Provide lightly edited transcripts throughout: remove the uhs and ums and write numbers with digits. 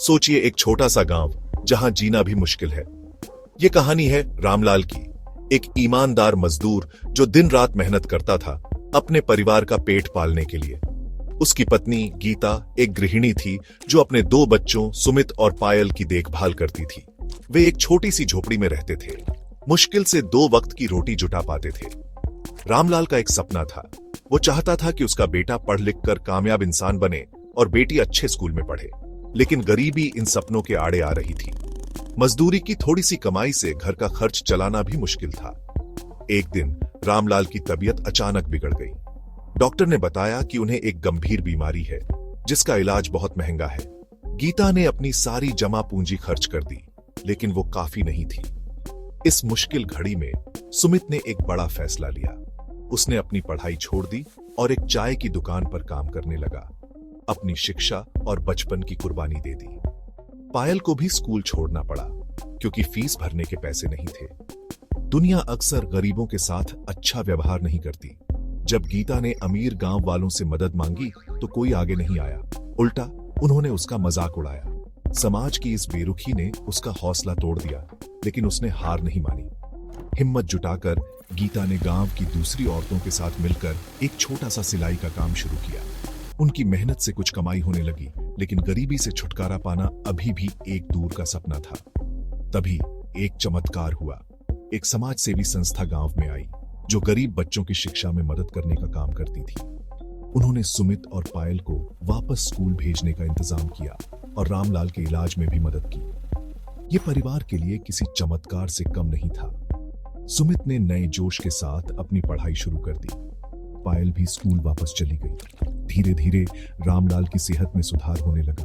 सोचिए एक छोटा सा गांव जहां जीना भी मुश्किल है। ये कहानी है रामलाल की, एक ईमानदार मजदूर जो दिन रात मेहनत करता था अपने परिवार का पेट पालने के लिए। उसकी पत्नी गीता एक गृहिणी थी जो अपने 2 बच्चों सुमित और पायल की देखभाल करती थी। वे एक छोटी सी झोपड़ी में रहते थे, मुश्किल से 2 वक्त की रोटी जुटा पाते थे। रामलाल का एक सपना था। वो चाहता था कि उसका बेटा पढ़ लिख कर कामयाब इंसान बने और बेटी अच्छे स्कूल में पढ़े, लेकिन गरीबी इन सपनों के आड़े आ रही थी। मजदूरी की थोड़ी सी कमाई से घर का खर्च चलाना भी मुश्किल था। एक दिन रामलाल की तबीयत अचानक बिगड़ गई। डॉक्टर ने बताया कि उन्हें एक गंभीर बीमारी है जिसका इलाज बहुत महंगा है। गीता ने अपनी सारी जमा पूंजी खर्च कर दी, लेकिन वो काफी नहीं थी। इस मुश्किल घड़ी में सुमित ने एक बड़ा फैसला लिया। उसने अपनी पढ़ाई छोड़ दी और एक चाय की दुकान पर काम करने लगा। अपनी शिक्षा और बचपन की कुर्बानी दे दी। पायल को भी स्कूल छोड़ना पड़ा क्योंकि फीस भरने के पैसे नहीं थे। दुनिया अक्सर गरीबों के साथ अच्छा व्यवहार नहीं करती। जब गीता ने अमीर गांव वालों से मदद मांगी तो कोई आगे नहीं आया, उल्टा उन्होंने उसका मजाक उड़ाया। समाज की इस बेरुखी ने उसका हौसला तोड़ दिया, लेकिन उसने हार नहीं मानी। हिम्मत जुटाकर गीता ने गांव की दूसरी औरतों के साथ मिलकर एक छोटा सा सिलाई का काम शुरू किया। उनकी मेहनत से कुछ कमाई होने लगी, लेकिन गरीबी से छुटकारा पाना अभी भी एक दूर का सपना था। तभी एक चमत्कार हुआ। एक समाज सेवी संस्था गांव में आई जो गरीब बच्चों की शिक्षा में मदद करने का काम करती थी। उन्होंने सुमित और पायल को वापस स्कूल भेजने का इंतजाम किया और रामलाल के इलाज में भी मदद की। ये परिवार के लिए किसी चमत्कार से कम नहीं था। सुमित ने नए जोश के साथ अपनी पढ़ाई शुरू कर दी। पायल भी स्कूल वापस चली गई। धीरे धीरे रामलाल की सेहत में सुधार होने लगा।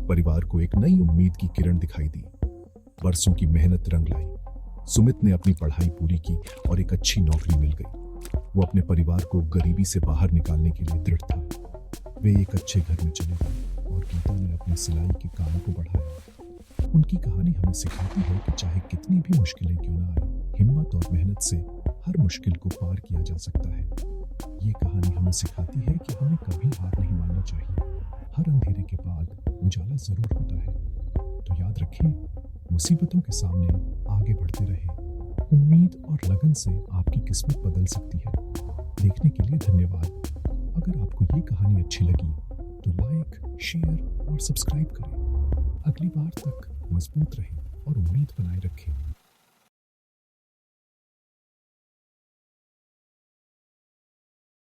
परिवार को एक नई उम्मीद की किरण दिखाई दी। वर्षों की मेहनत रंग लाई। सुमित ने अपनी पढ़ाई पूरी की और एक अच्छी नौकरी मिल गई। वो अपने परिवार को गरीबी से बाहर निकालने के लिए दृढ़ था। वे एक अच्छे घर में चले गए और गीता ने अपने सिलाई के काम को बढ़ाया। उनकी कहानी हमें सिखाती है कि चाहे कितनी भी मुश्किलें क्यों ना आए, हिम्मत और मेहनत से हर मुश्किल को पार किया जा सकता है। ये कहानी हमें सिखाती है कि हमें कभी हार नहीं मानना चाहिए। हर अंधेरे के बाद उजाला जरूर होता है। तो याद रखें, मुसीबतों के सामने आगे बढ़ते रहें। उम्मीद और लगन से आपकी किस्मत बदल सकती है। देखने के लिए धन्यवाद। अगर आपको ये कहानी अच्छी लगी तो लाइक, शेयर और सब्सक्राइब करें। अगली बार तक मजबूत रहें और उम्मीद बनाए रखें।